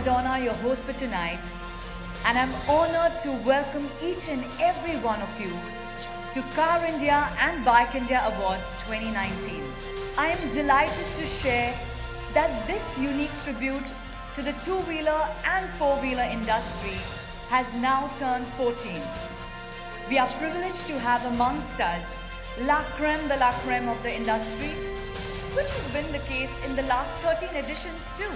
Madonna, your host for tonight, and I'm honored to welcome each and every one of you to Car India and Bike India Awards 2019. I am delighted to share that this unique tribute to the two-wheeler and four-wheeler industry has now turned 14. We are privileged to have amongst us la creme de la creme of the industry, which has been the case in the last 13 editions too.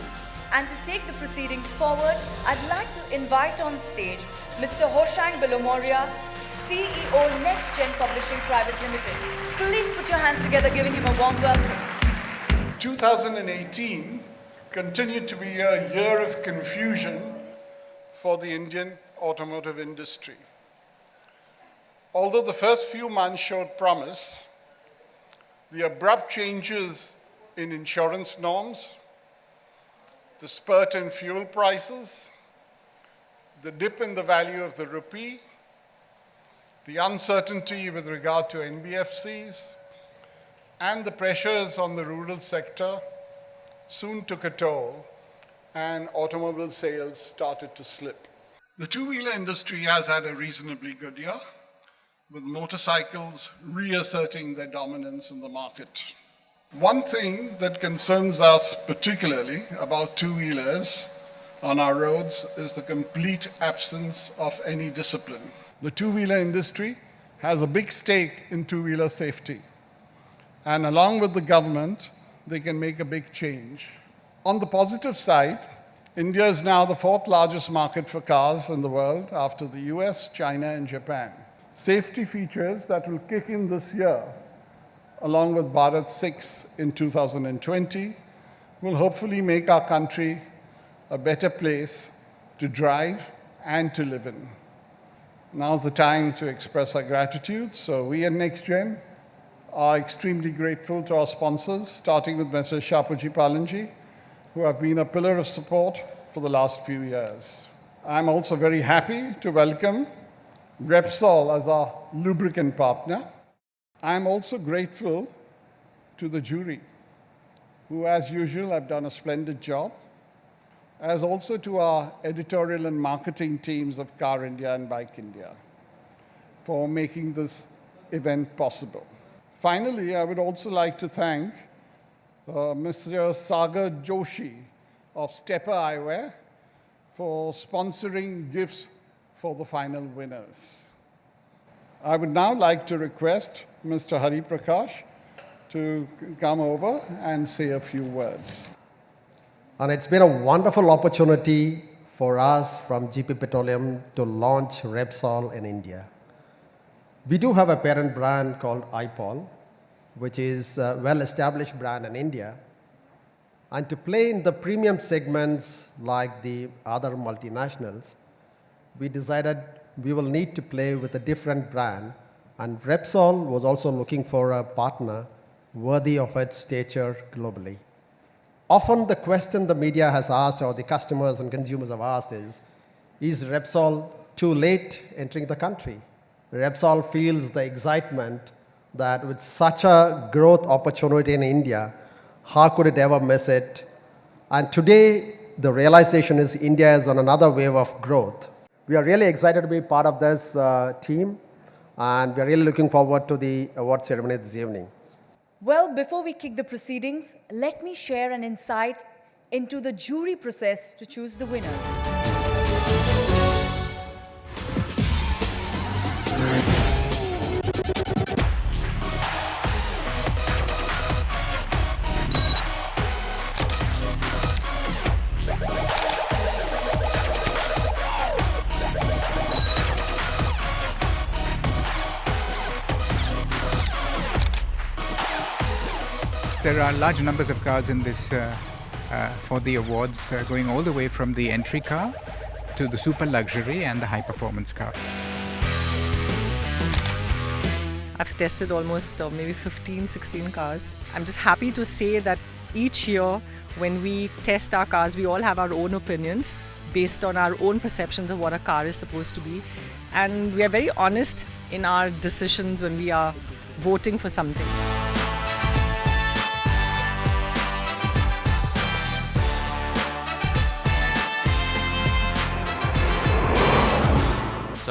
And to take the proceedings forward, I'd like to invite on stage Mr. Hoshang Bilomoria, CEO Next Gen Publishing Private Limited. Please put your hands together, giving him a warm welcome. 2018 continued to be a year of confusion for the Indian automotive industry. Although the first few months showed promise, the abrupt changes in insurance norms, the spurt in fuel prices, the dip in the value of the rupee, the uncertainty with regard to NBFCs, and the pressures on the rural sector soon took a toll, and automobile sales started to slip. The two-wheeler industry has had a reasonably good year, with motorcycles reasserting their dominance in the market. One thing that concerns us particularly about two-wheelers on our roads is the complete absence of any discipline. The two-wheeler industry has a big stake in two-wheeler safety, and along with the government, they can make a big change. On the positive side, India is now the fourth largest market for cars in the world after the US, China, and Japan. Safety features that will kick in this year, along with Bharat 6 in 2020, will hopefully make our country a better place to drive and to live in. Now's the time to express our gratitude. So we at NextGen are extremely grateful to our sponsors, starting with Mr. Shapuji Palanji, who have been a pillar of support for the last few years. I'm also very happy to welcome Repsol as our lubricant partner. I'm also grateful to the jury, who as usual have done a splendid job, as also to our editorial and marketing teams of Car India and Bike India for making this event possible. Finally, I would also like to thank Mr. Sagar Joshi of Stepper Eyewear for sponsoring gifts for the final winners. I would now like to request Mr. Hari Prakash to come over and say a few words. And it's been a wonderful opportunity for us from GP Petroleum to launch Repsol in India. We do have a parent brand called iPol, which is a well-established brand in India. And to play in the premium segments like the other multinationals, we decided we will need to play with a different brand, and Repsol was also looking for a partner worthy of its stature globally. Often the question the media has asked, or the customers and consumers have asked is Repsol too late entering the country? Repsol feels the excitement that with such a growth opportunity in India, how could it ever miss it? And today, the realization is India is on another wave of growth. We are really excited to be part of this team, and we are really looking forward to the award ceremony this evening. Well, before we kick the proceedings, let me share an insight into the jury process to choose the winners. There are large numbers of cars in this for the awards, going all the way from the entry car to the super luxury and the high performance car. I've tested almost maybe 15, 16 cars. I'm just happy to say that each year when we test our cars, we all have our own opinions based on our own perceptions of what a car is supposed to be. And we are very honest in our decisions when we are voting for something.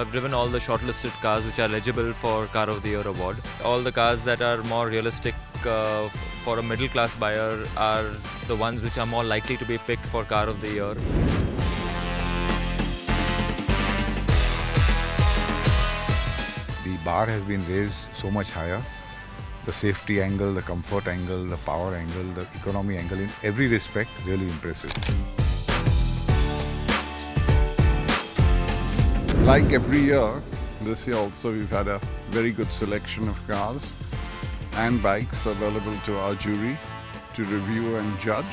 So I've driven all the shortlisted cars which are eligible for Car of the Year award. All the cars that are more realistic for a middle class buyer are the ones which are more likely to be picked for Car of the Year. The bar has been raised so much higher. The safety angle, the comfort angle, the power angle, the economy angle, in every respect, really impressive. Like every year, this year also we've had a very good selection of cars and bikes available to our jury to review and judge.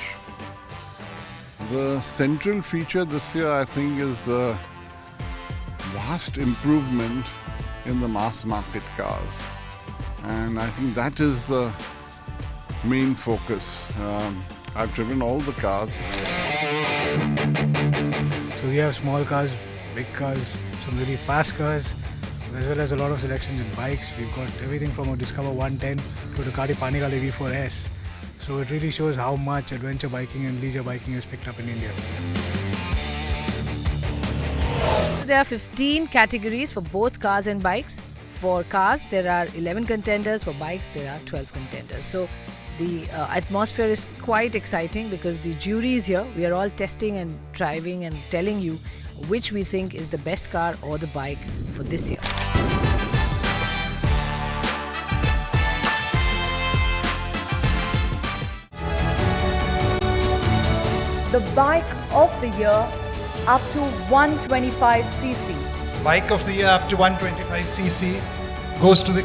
The central feature this year, I think, is the vast improvement in the mass market cars. And I think that is the main focus. I've driven all the cars. So we have small cars, big cars, some really fast cars, as well as a lot of selections in bikes. We've got everything from a Discover 110 to the Ducati Panigale V4S. So it really shows how much adventure biking and leisure biking has picked up in India. There are 15 categories for both cars and bikes. For cars, there are 11 contenders. For bikes, there are 12 contenders. So the atmosphere is quite exciting because the jury is here. We are all testing and driving and telling you which we think is the best car or the bike for this year. The bike of the year up to 125cc. Bike of the year up to 125cc goes to the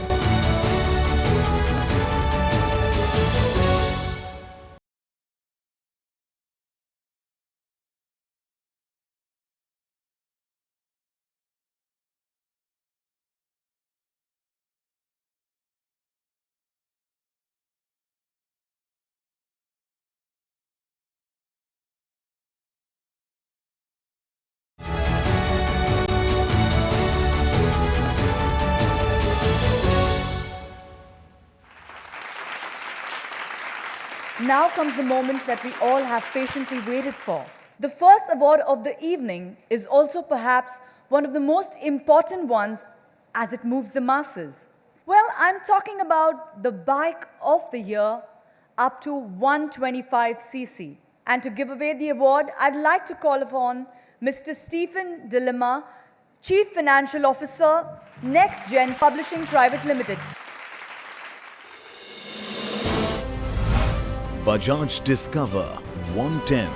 Now comes the moment that we all have patiently waited for. The first award of the evening is also perhaps one of the most important ones as it moves the masses. Well, I'm talking about the bike of the year up to 125cc. And to give away the award, I'd like to call upon Mr. Stephen Dilema, Chief Financial Officer, Next Gen Publishing Private Limited. Bajaj Discover 110,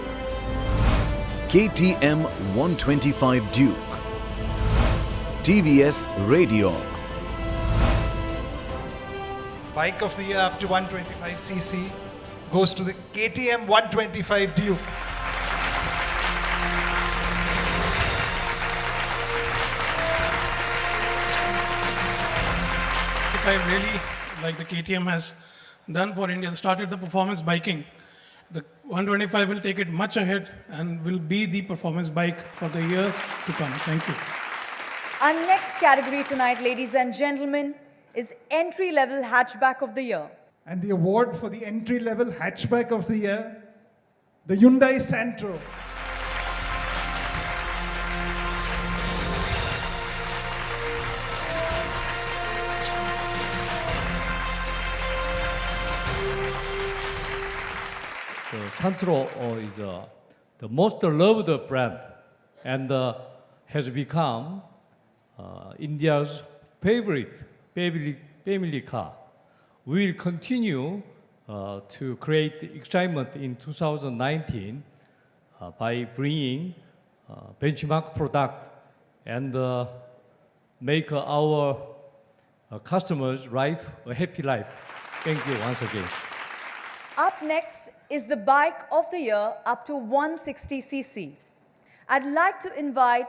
KTM 125 Duke, TVS Radeon. bike of the year up to 125cc goes to the KTM 125 Duke. I really like the KTM has done for India, started the performance biking. The 125 will take it much ahead and will be the performance bike for the years to come. Thank you. Our next category tonight, ladies and gentlemen, is entry-level hatchback of the year. And the award for the entry-level hatchback of the year, the Hyundai Santro. So Santro is the most loved brand and has become India's favorite family car. We will continue to create excitement in 2019 by bringing benchmark product and make our customers' life a happy life. Thank you once again. Up next is the bike of the year up to 160cc. I'd like to invite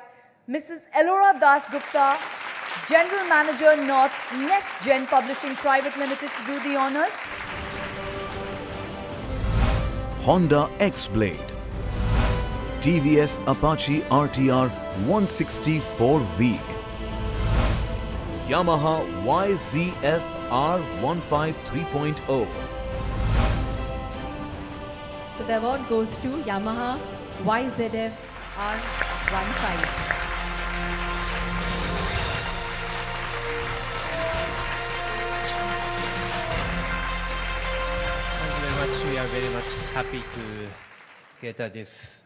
Mrs. Elora Das Gupta, General Manager North, Next Gen Publishing Private Limited, to do the honors. Honda X-Blade, TVS Apache RTR 164V, Yamaha YZF R15 3.0. So the award goes to Yamaha YZF R15. much. We are very much happy to get this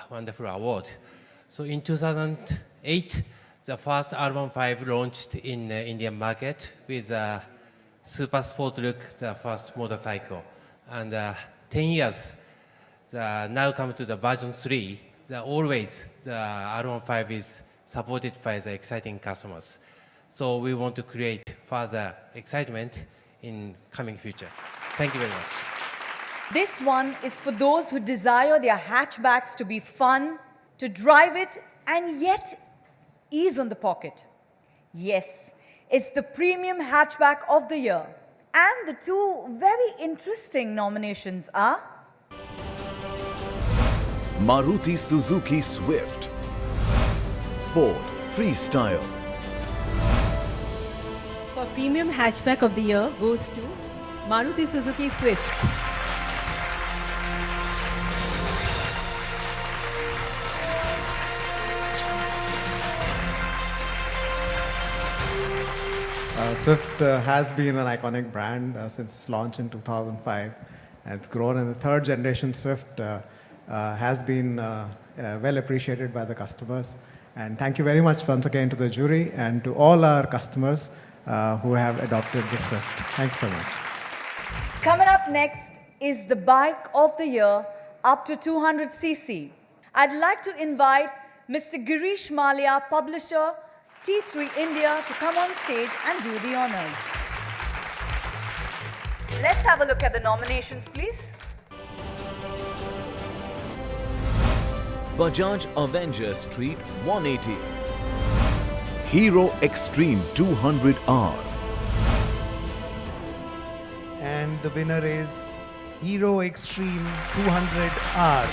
wonderful award. So in 2008, the first R15 launched in the Indian market with a super sport look, the first motorcycle. And 10 years, now come to the version 3, always the R15 is supported by the exciting customers. So we want to create further excitement in coming future. Thank you very much. This one is for those who desire their hatchbacks to be fun, to drive it, and yet ease on the pocket. Yes, it's the Premium Hatchback of the Year. And the two very interesting nominations are Maruti Suzuki Swift, Ford Freestyle. For Premium Hatchback of the Year goes to Maruti Suzuki Swift. Swift has been an iconic brand since its launch in 2005. And it's grown, and the third generation Swift has been well appreciated by the customers. And thank you very much once again to the jury and to all our customers who have adopted the Swift. Thanks so much. Coming up next is the Bike of the Year up to 200cc. I'd like to invite Mr. Girish Malia, publisher, T3 India, to come on stage and do the honors. Let's have a look at the nominations, please. Bajaj Avenger Street 180, Hero Extreme 200R. And the winner is Hero Extreme 200R.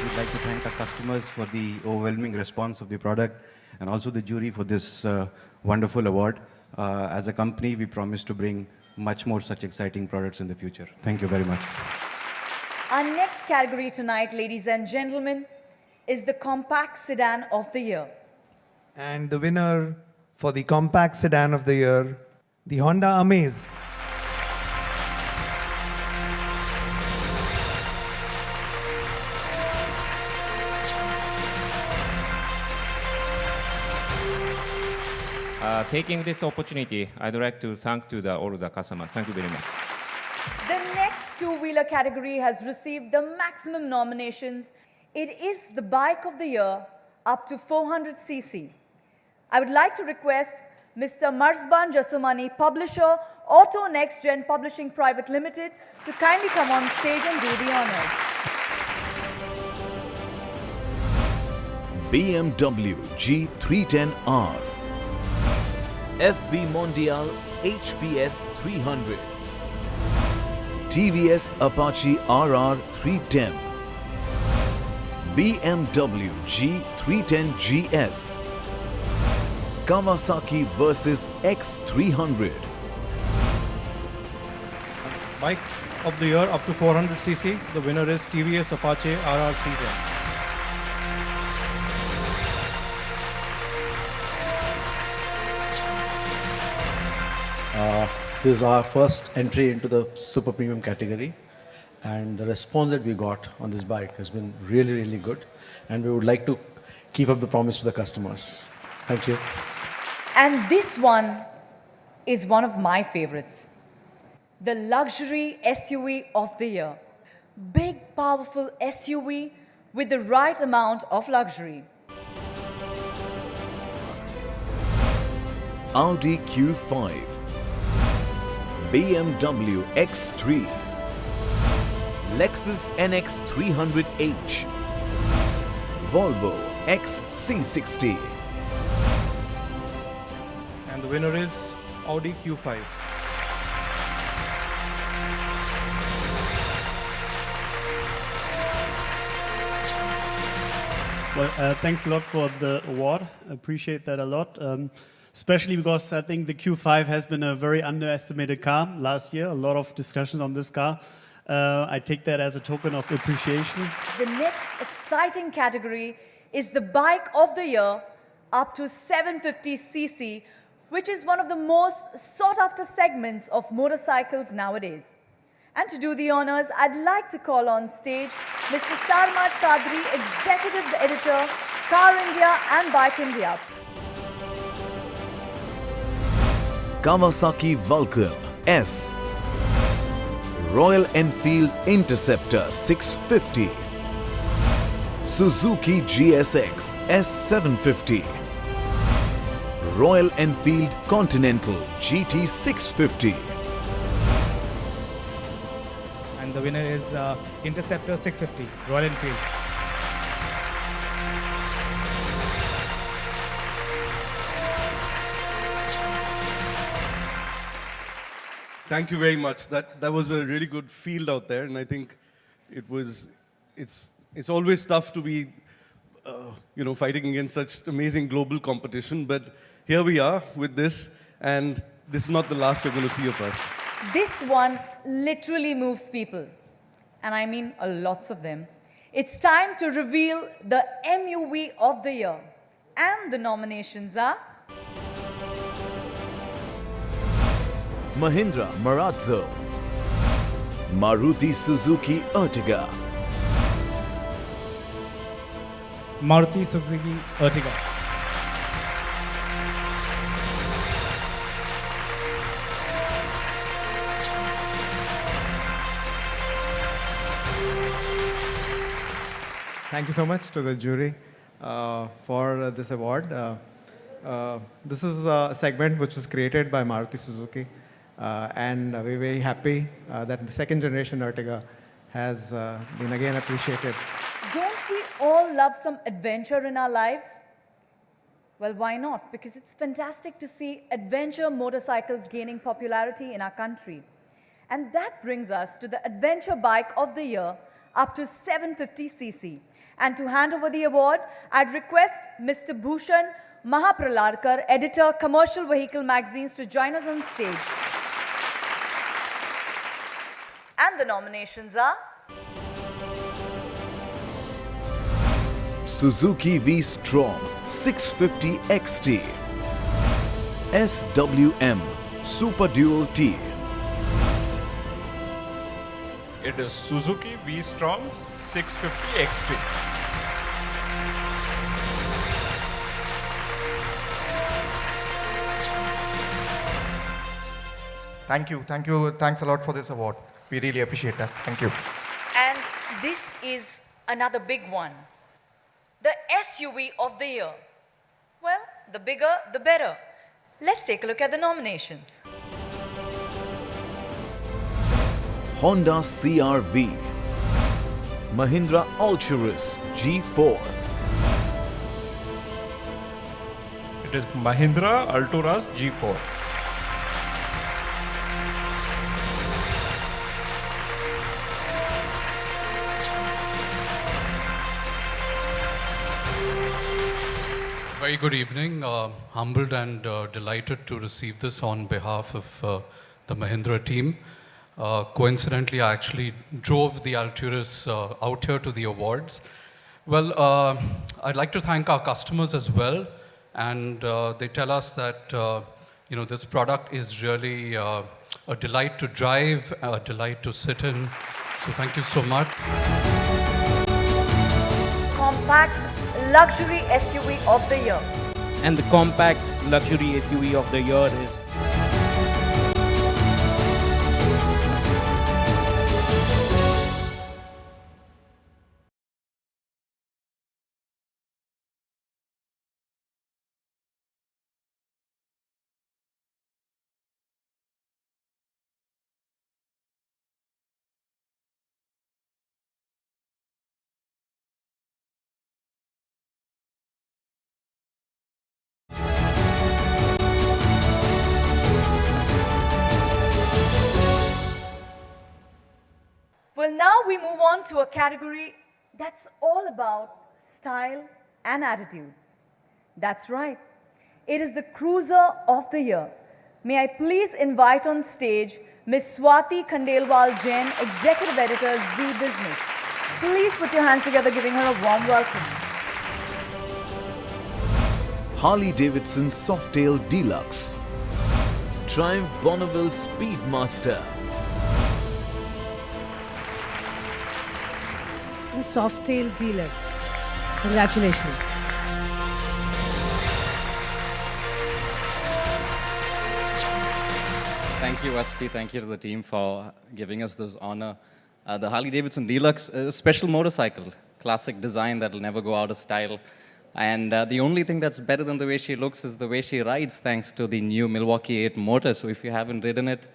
We'd like to thank our customers for the overwhelming response of the product and also the jury for this wonderful award. As a company, we promise to bring much more such exciting products in the future. Thank you very much. Our next category tonight, ladies and gentlemen, is the Compact Sedan of the Year. And the winner for the Compact Sedan of the Year, the Honda Amaze. Taking this opportunity, I'd like to thank to all the customers. Thank you very much. The next two-wheeler category has received the maximum nominations. It is the Bike of the Year up to 400cc. I would like to request Mr. Marzban Jasumani, publisher, Auto Next Gen Publishing Private Limited, to kindly come on stage and do the honors. BMW G310R, FB Mondial HPS 300, TVS Apache RR 310, BMW G310 GS, Kawasaki versus X300. Bike of the Year up to 400cc. The winner is TVS Apache RR 310. This is our first entry into the super premium category, and the response that we got on this bike has been really, really good, and we would like to keep up the promise to the customers. Thank you. And this one is one of my favorites. The Luxury SUV of the Year. Big, powerful SUV with the right amount of luxury. Audi Q5, BMW X3, Lexus NX 300h, Volvo XC60. And the winner is Audi Q5. Well, thanks a lot for the award. I appreciate that a lot. Especially because I think the Q5 has been a very underestimated car last year. A lot of discussions on this car. I take that as a token of appreciation. The next exciting category is the Bike of the Year up to 750cc, which is one of the most sought-after segments of motorcycles nowadays. And to do the honors, I'd like to call on stage Mr. Sarmat Kadri, Executive Editor, Car India and Bike India. Kawasaki Vulcan S, Royal Enfield Interceptor 650, Suzuki GSX S750, Royal Enfield Continental GT 650. And the winner is Interceptor 650, Royal Enfield. Thank you very much. That was a really good field out there, and I think it's always tough to be fighting against such amazing global competition. But here we are with this, and this is not the last you're going to see of us. This one literally moves people, and I mean lots of them. It's time to reveal the MUV of the year, and the nominations are Mahindra Marazzo, Maruti Suzuki Ertiga, Maruti Suzuki Ertiga. Thank you so much to the jury for this award. This is a segment which was created by Maruti Suzuki, and we're very happy that the second generation Ertiga has been again appreciated. Don't we all love some adventure in our lives? Well, why not? Because it's fantastic to see adventure motorcycles gaining popularity in our country. And that brings us to the Adventure Bike of the Year up to 750cc. And to hand over the award, I'd request Mr. Bhushan Mahapraladkar, editor, Commercial Vehicle Magazines, to join us on stage. And the nominations are Suzuki V-Strom 650 XT, SWM Super Dual T. It is Suzuki V-Strom 650 XT. Thank you. Thanks a lot for this award. We really appreciate that. Thank you. And this is another big one. The SUV of the year. Well, the bigger, the better. Let's take a look at the nominations. Honda CR-V, Mahindra Alturas G4, It is Mahindra Alturas G4. Very good evening. Humbled and delighted to receive this on behalf of the Mahindra team. Coincidentally, I actually drove the Alturas out here to the awards. Well, I'd like to thank our customers as well, and they tell us that this product is really a delight to drive, a delight to sit in. So thank you so much. Compact Luxury SUV of the Year. And the Compact Luxury SUV of the Year is Well, now we move on to a category that's all about style and attitude. That's right. It is the Cruiser of the Year. May I please invite on stage Ms. Swati Khandelwal Jain, Executive Editor, Z Business. Please put your hands together, giving her a warm welcome. Harley-Davidson Softail Deluxe, Triumph Bonneville Speedmaster, And Softail Deluxe. Congratulations. Thank you, SP. Thank you to the team for giving us this honor. The Harley-Davidson Deluxe is a special motorcycle, classic design that will never go out of style. And the only thing that's better than the way she looks is the way she rides, thanks to the new Milwaukee 8 motor. So if you haven't ridden it,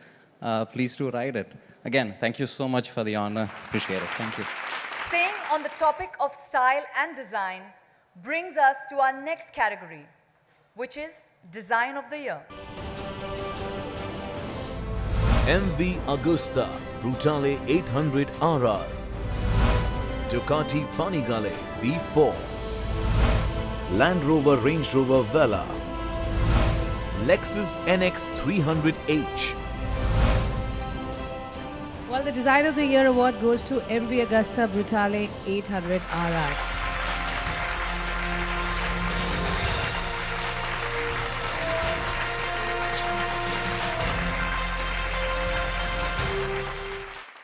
please do ride it. Again, thank you so much for the honor. Appreciate it. Thank you. Staying on the topic of style and design brings us to our next category, which is Design of the Year. MV Agusta Brutale 800 RR, Ducati Panigale V4, Land Rover Range Rover Vela, Lexus NX 300H. Well, the Design of the Year award goes to MV Agusta Brutale 800 RR.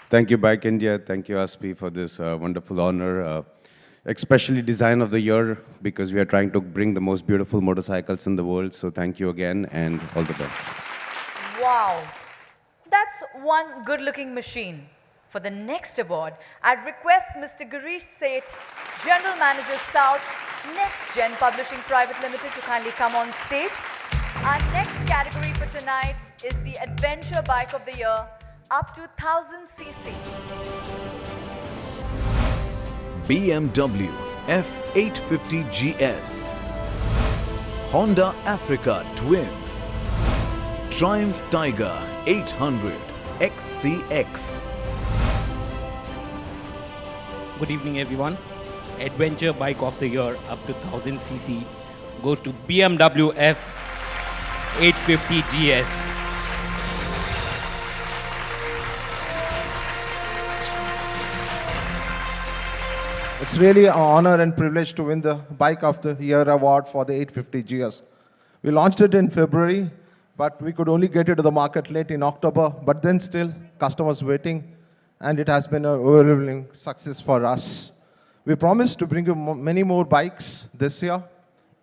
Thank you, Bike India. Thank you, ASPI, for this wonderful honor. Especially Design of the Year, because we are trying to bring the most beautiful motorcycles in the world. So thank you again, and all the best. Wow, that's one good-looking machine. For the next award, I'd request Mr. Girish Seth, General Manager South, Next Gen Publishing Private Limited, to kindly come on stage. Our next category for tonight is the Adventure Bike of the Year, up to 1000 cc. BMW F850 GS, Honda Africa Twin, Triumph Tiger 800 XCX. Good evening, everyone. Adventure Bike of the Year up to 1000 cc goes to BMW F850 GS. It's really an honor and privilege to win the Bike of the Year award for the 850 GS. We launched it in February, but we could only get it to the market late in October, but then still customers waiting, and it has been an overwhelming success for us. We promise to bring you many more bikes this year.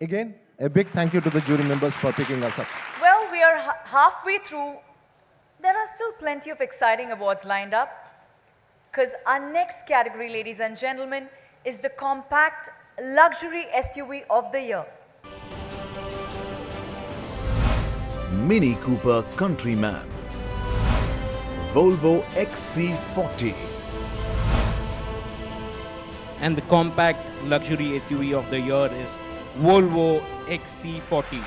Again, a big thank you to the jury members for picking us up. Well, we are halfway through. There are still plenty of exciting awards lined up, because our next category, ladies and gentlemen, is the Compact Luxury SUV of the Year. Mini Cooper Countryman, Volvo XC40, And the Compact Luxury SUV of the Year is Volvo XC40.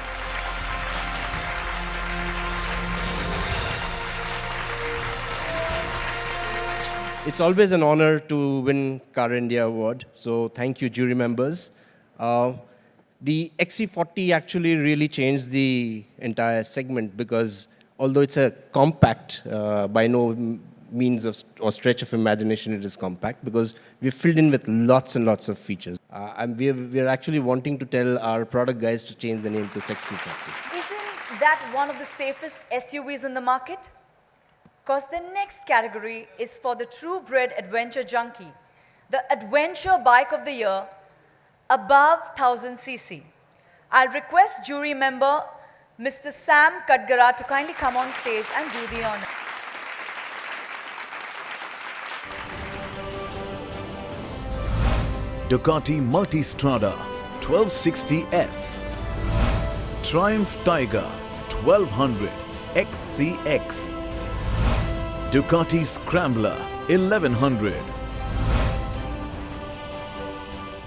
It's always an honor to win Car India Award, so thank you, jury members. The XC40 actually really changed the entire segment, because although it's a compact, by no means or stretch of imagination it is compact, because we're filled in with lots and lots of features. And we're actually wanting to tell our product guys to change the name to XC40. Isn't that one of the safest SUVs in the market? Because the next category is for the true-bred adventure junkie, the Adventure Bike of the Year, above 1000 cc. I'll request jury member Mr. Sam Kadgara to kindly come on stage and do the honor. Ducati Multistrada 1260S, Triumph Tiger 1200 XCX, Ducati Scrambler 1100.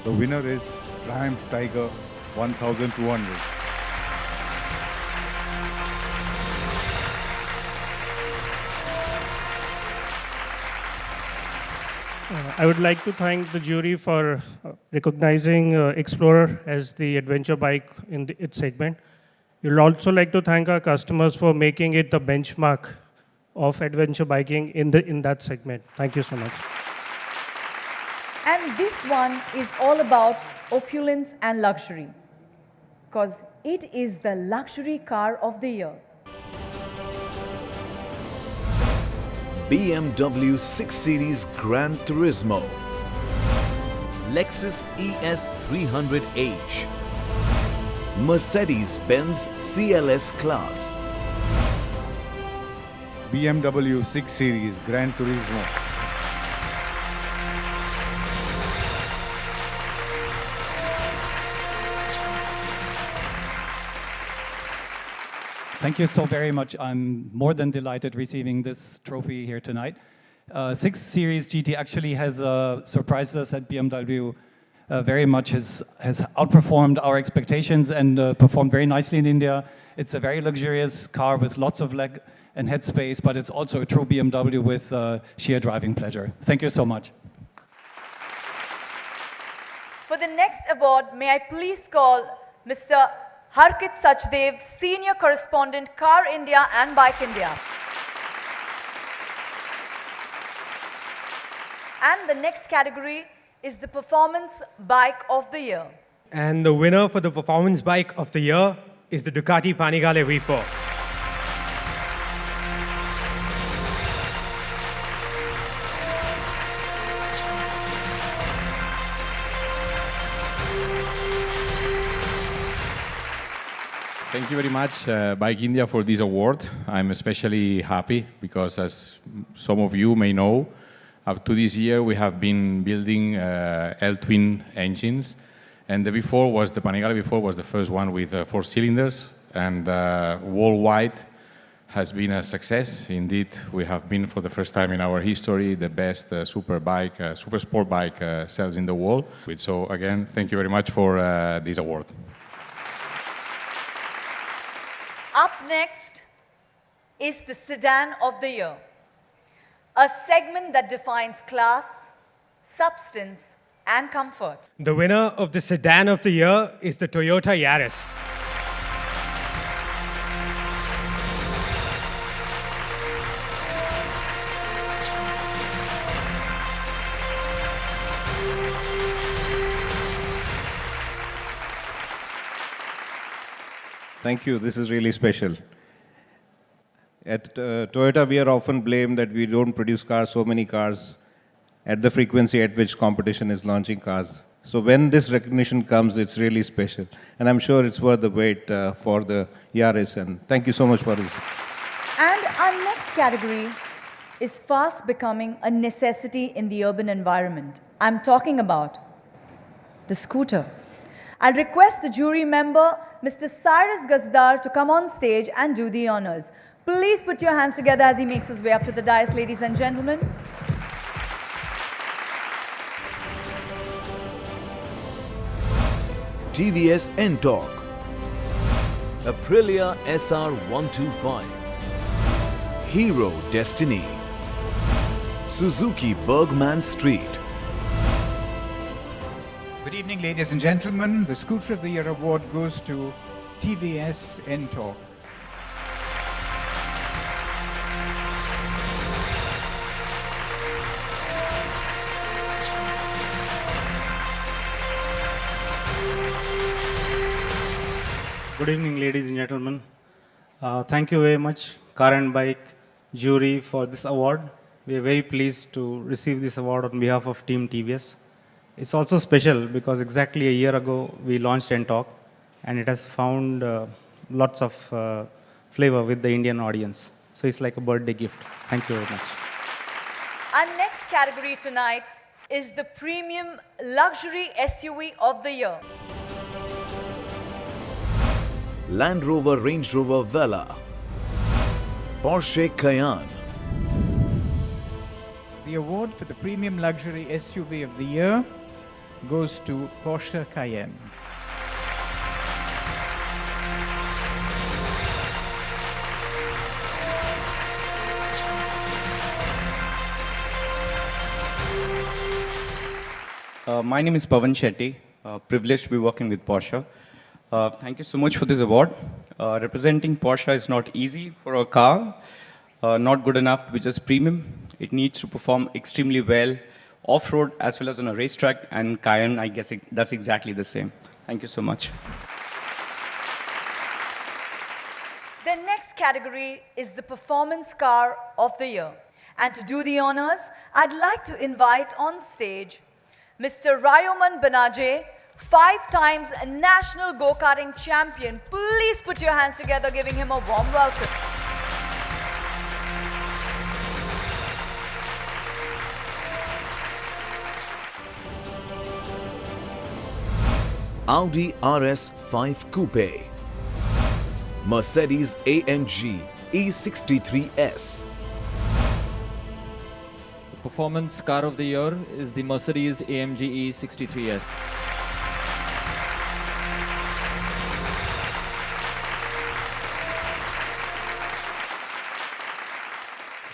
The winner is Triumph Tiger 1200. I would like to thank the jury for recognizing Explorer as the adventure bike in its segment. We would also like to thank our customers for making it the benchmark of adventure biking in that segment. Thank you so much. And this one is all about opulence and luxury. Because It is the luxury car of the year. BMW 6 Series Gran Turismo, Lexus ES 300h, Mercedes-Benz CLS Class, BMW 6 Series Gran Turismo, Thank you so very much. I'm more than delighted receiving this trophy here tonight. 6 Series GT actually has surprised us at BMW very much, has outperformed our expectations and performed very nicely in India. It's a very luxurious car with lots of leg and head space, but it's also a true BMW with sheer driving pleasure. Thank you so much. For the next award, may I please call Mr. Harkit Sachdev, Senior Correspondent, Car India and Bike India. And the next category is the Performance Bike of the Year. And the winner for the Performance Bike of the Year is the Ducati Panigale V4. Thank you very much, Bike India, for this award. I'm especially happy because, as some of you may know, up to this year we have been building L-twin engines, and the Panigale V4 was the first one with 4 cylinders, and worldwide has been a success. Indeed, we have been, for the first time in our history, the best super sport bike sales in the world. So again, thank you very much for this award. Up next is the Sedan of the Year, a segment that defines class, substance, and comfort. The winner of the Sedan of the Year is the Toyota Yaris. Thank you. This is really special. At Toyota, we are often blamed that we don't produce cars, so many cars, at the frequency at which competition is launching cars. So when this recognition comes, it's really special. And I'm sure it's worth the wait for the Yaris. And thank you so much for this. And our next category is fast becoming a necessity in the urban environment. I'm talking about the scooter. I'll request the jury member, Mr. Cyrus Gazdar, to come on stage and do the honors. Please put your hands together as he makes his way up to the dais, ladies and gentlemen. TVS N-Torque, Aprilia SR125, Hero Destiny, Suzuki Bergman Street. Good evening, ladies and gentlemen. The Scooter of the Year award goes to TVS N-Torque. Good evening, ladies and gentlemen. Thank you very much, Car and Bike jury, for this award. We are very pleased to receive this award on behalf of Team TVS. It's also special because exactly a year ago we launched N-Torque, and it has found lots of flavor with the Indian audience. So it's like a birthday gift. Thank you very much. Our next category tonight is the Premium Luxury SUV of the Year. Land Rover Range Rover Vela, Porsche Cayenne. The award for the Premium Luxury SUV of the Year goes to Porsche Cayenne. My name is Pavan Shetty, privileged to be working with Porsche. Thank you so much for this award. Representing Porsche is not easy for a car, not good enough to be just premium. It needs to perform extremely well off-road as well as on a racetrack, and Cayenne, I guess, it does exactly the same. Thank you so much. The next category is the Performance Car of the Year. And to do the honors, I'd like to invite on stage Mr. Rayoman Banaje, 5 times national go-karting champion. Please put your hands together, giving him a warm welcome. Audi RS5 Coupe, Mercedes AMG E63S. The Performance Car of the Year is the Mercedes AMG E63S.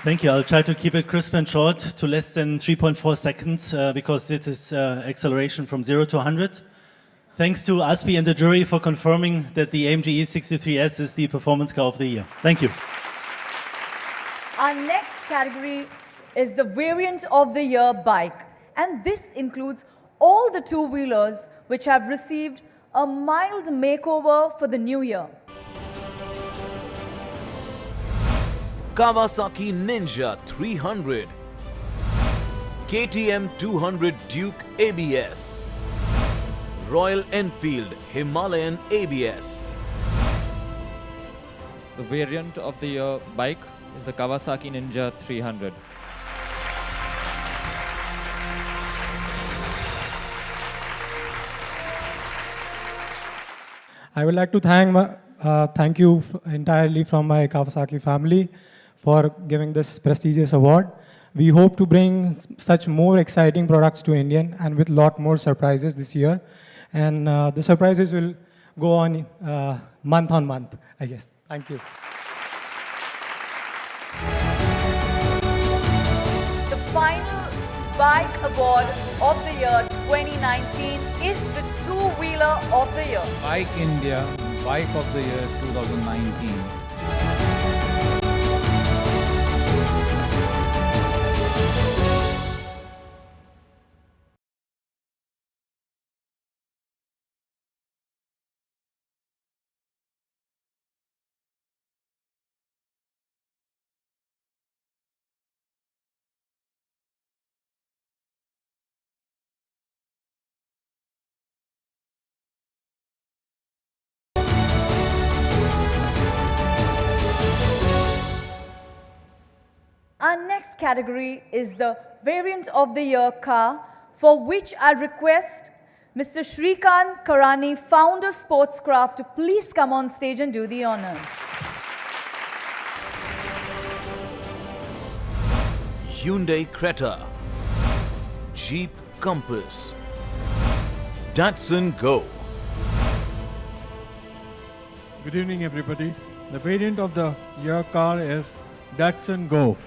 Thank you. I'll try to keep it crisp and short to less than 3.4 seconds because it is acceleration from 0 to 100. Thanks to ASPI and the jury for confirming that the AMG E63S is the performance car of the year. Thank you. Our next category is the Variant of the Year bike. And this includes all the two-wheelers which have received a mild makeover for the new year. Kawasaki Ninja 300, KTM 200 Duke ABS, Royal Enfield Himalayan ABS. The Variant of the Year bike is the Kawasaki Ninja 300. I would like to thank you entirely from my Kawasaki family for giving this prestigious award. We hope to bring such more exciting products to Indian and with lot more surprises this year. And the surprises will go on month on month, I guess. Thank you. The final Bike Award of the Year 2019 is the Two-Wheeler of the Year. Bike India Bike of the Year 2019. Our next category is the Variant of the Year car, for which I request Mr. Shrikant Karani, founder Sportscraft, to please come on stage and do the honors. Hyundai Creta, Jeep Compass, Datsun Go. Good evening, everybody. The Variant of the Year car is Datsun Go.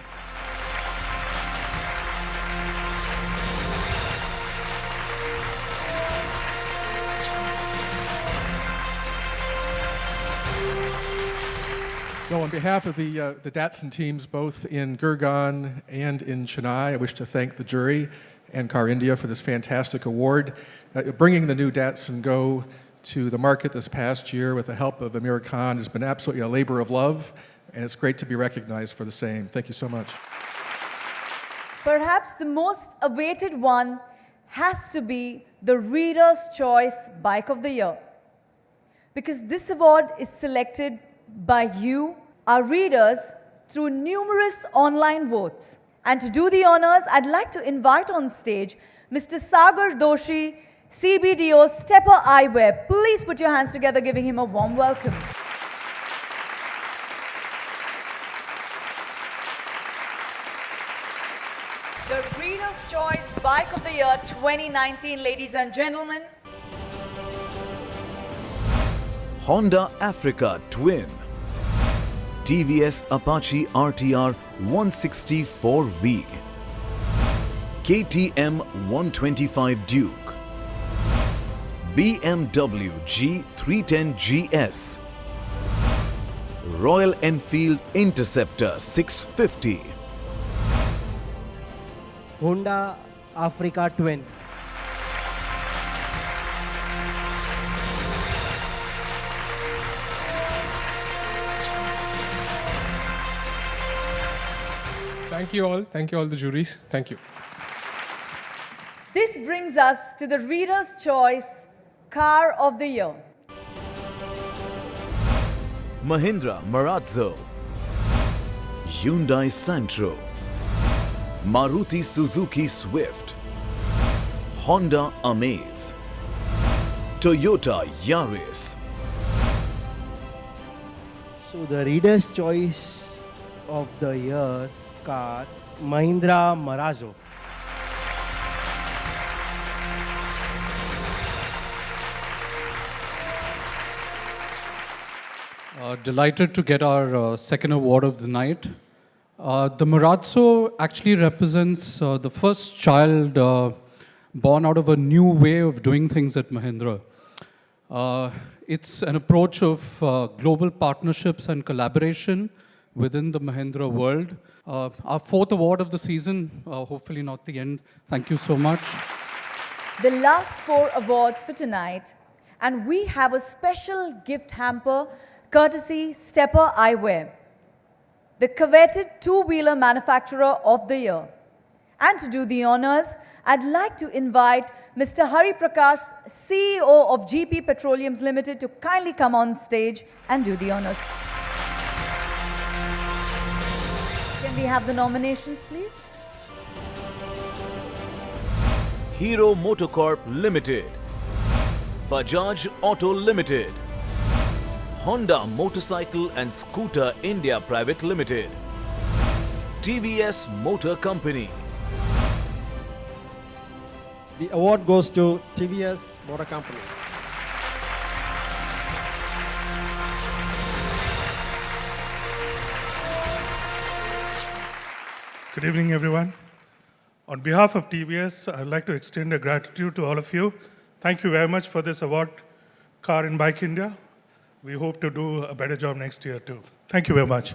So on behalf of the Datsun teams, both in Gurgaon and in Chennai, I wish to thank the jury and Car India for this fantastic award. Bringing the new Datsun Go to the market this past year with the help of Amir Khan has been absolutely a labor of love, and it's great to be recognized for the same. Thank you so much. Perhaps the most awaited one has to be the Reader's Choice Bike of the Year, because this award is selected by you, our readers, through numerous online votes. And to do the honors, I'd like to invite on stage Mr. Sagar Doshi, CBDO Stepper Eyewear. Please put your hands together, giving him a warm welcome. The Reader's Choice Bike of the Year 2019, ladies and gentlemen. Honda Africa Twin, TVS Apache RTR 164V, KTM 125 Duke, BMW G310 GS, Royal Enfield Interceptor 650, Honda Africa Twin, Thank you all. Thank you all the juries. Thank you. This brings us to the Reader's Choice Car of the Year. Mahindra Marazzo, Hyundai Santro, Maruti Suzuki Swift, Honda Amaze, Toyota Yaris. So the Reader's Choice of the Year car, Mahindra Marazzo. Delighted to get our second award of the night. The Marazzo actually represents the first child born out of a new way of doing things at Mahindra. It's an approach of global partnerships and collaboration within the Mahindra world. Our fourth award of the season, hopefully not the end. Thank you so much. The last 4 awards for tonight, and we have a special gift hamper courtesy Stepper Eyewear, the coveted two-wheeler manufacturer of the year. And to do the honors, I'd like to invite Mr. Hari Prakash, CEO of GP Petroleums Limited, to kindly come on stage and do the honors. Can we have the nominations, please? Hero Motocorp Limited, Bajaj Auto Limited, Honda Motorcycle and Scooter India Private Limited, TVS Motor Company. The award goes to TVS Motor Company. Good evening, everyone. On behalf of TVS, I'd like to extend a gratitude to all of you. Thank you very much for this award, Car and Bike India. We hope to do a better job next year, too. Thank you very much.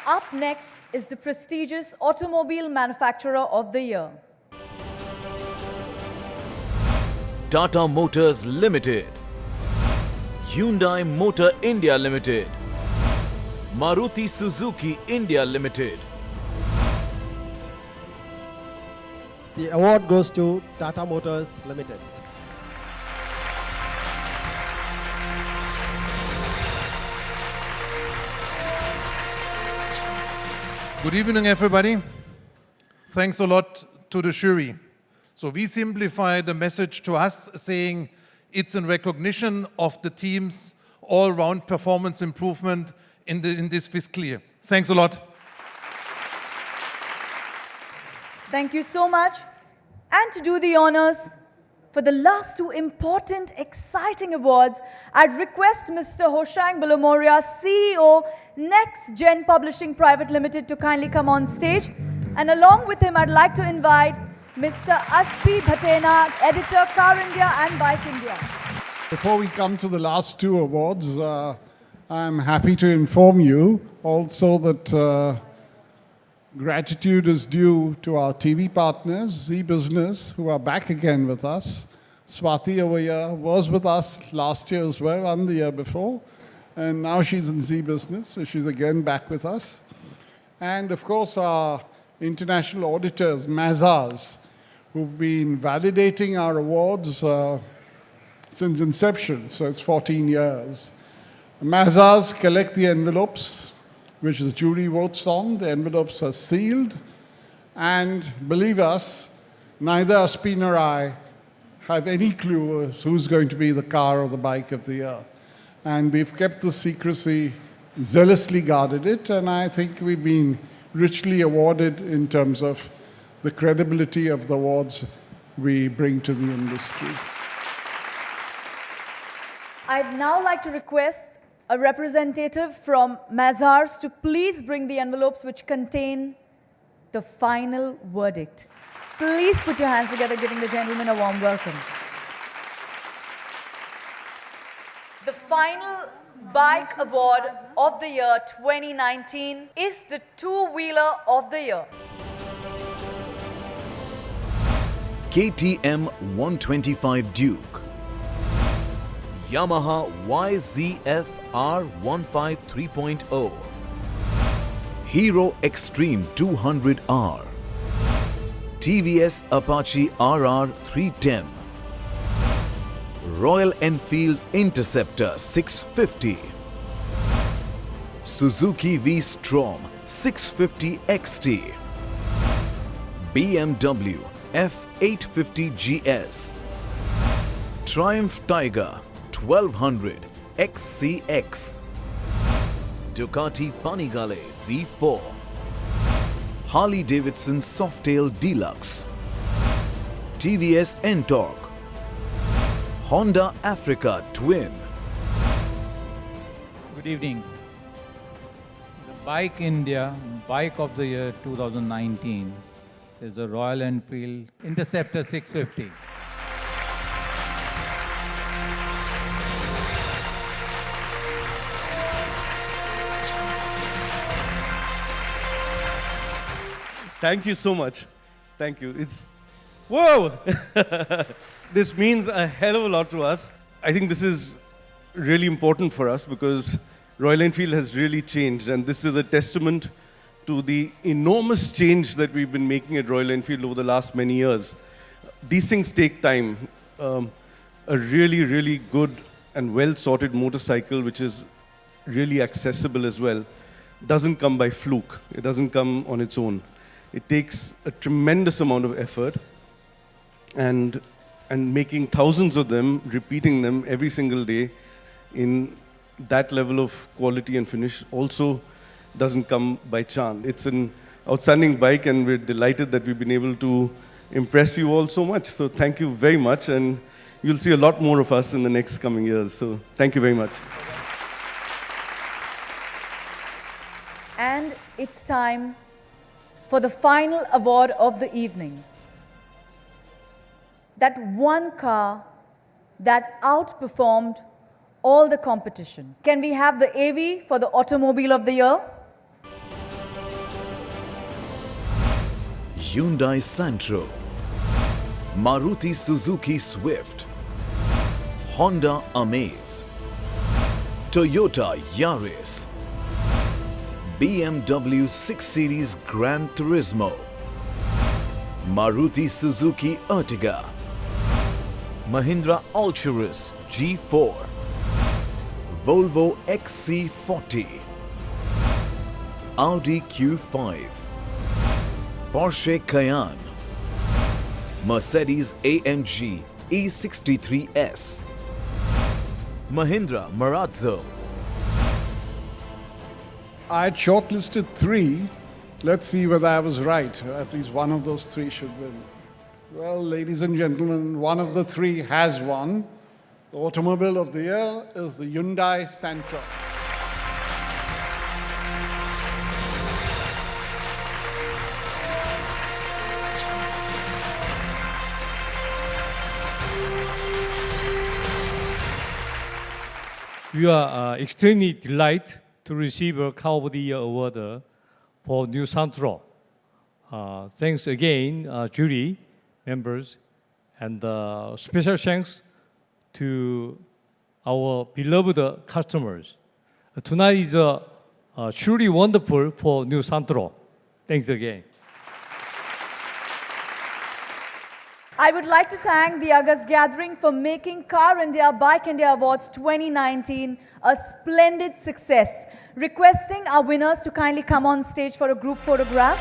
Up next is the prestigious Automobile Manufacturer of the Year. Tata Motors Limited, Hyundai Motor India Limited, Maruti Suzuki India Limited. The award goes to Tata Motors Limited. Good evening, everybody. Thanks a lot to the jury. So we simplified the message to us saying it's in recognition of the team's all-round performance improvement in this fiscal year. Thanks a lot. Thank you so much. And to do the honors for the last 2 important, exciting awards, I'd request Mr. Hoshang Balamoria, CEO, Next Gen Publishing Private Limited, to kindly come on stage. And along with him, I'd like to invite Mr. Aspi Bhatena, Editor, Car India and Bike India. Before we come to the last 2 awards, I'm happy to inform you also that gratitude is due to our TV partners, Z Business, who are back again with us. Swati over here was with us last year as well and the year before. And now she's in Z Business, so she's again back with us. And of course, our international auditors, Mazars, who've been validating our awards since inception, so it's 14 years. Mazars collect the envelopes, which the jury votes on. The envelopes are sealed. And believe us, neither Aspi nor I have any clue as who's going to be the car or the bike of the year. And we've kept the secrecy, zealously guarded it, and I think we've been richly awarded in terms of the credibility of the awards we bring to the industry. I'd now like to request a representative from Mazars to please bring the envelopes which contain the final verdict. Please put your hands together, giving the gentleman a warm welcome. The final Bike Award of the Year 2019 is the Two-Wheeler of the Year. KTM 125 Duke, Yamaha YZF R15 3.0, Hero Extreme 200R, TVS Apache RR 310, Royal Enfield Interceptor 650, Suzuki V-Strom 650 XT, BMW F850 GS, Triumph Tiger 1200 XCX, Ducati Panigale V4, Harley Davidson Softail Deluxe, TVS Ntorq, Honda Africa Twin. Good evening. The Bike India Bike of the Year 2019 is the Royal Enfield Interceptor 650. Thank you so much. Thank you. It's, whoa! This means a hell of a lot to us. I think this is really important for us because Royal Enfield has really changed, and this is a testament to the enormous change that we've been making at Royal Enfield over the last many years. These things take time. A really, really good and well-sorted motorcycle, which is really accessible as well, doesn't come by fluke. It doesn't come on its own. It takes a tremendous amount of effort, and making thousands of them, repeating them every single day in that level of quality and finish also doesn't come by chance. It's an outstanding bike, and we're delighted that we've been able to impress you all so much. So thank you very much, and you'll see a lot more of us in the next coming years. So thank you very much. And it's time for the final award of the evening. That one car that outperformed all the competition. Can we have the AV for the Automobile of the Year? Hyundai Santro, Maruti Suzuki Swift, Honda Amaze, Toyota Yaris, BMW 6 Series Gran Turismo, Maruti Suzuki Ertiga, Mahindra Alturas G4, Volvo XC40, Audi Q5, Porsche Cayenne, Mercedes AMG E63S, Mahindra Marazzo. I had shortlisted 3. Let's see whether I was right. At least one of those 3 should win. Well, ladies and gentlemen, one of the 3 has won. The Automobile of the Year is the Hyundai Santro. We are extremely delighted to receive a Car of the Year award for new Santro. Thanks again, jury members, and special thanks to our beloved customers. Tonight is truly wonderful for new Santro. Thanks again. I would like to thank the August Gathering for making Car India Bike India Awards 2019 a splendid success. Requesting our winners to kindly come on stage for a group photograph.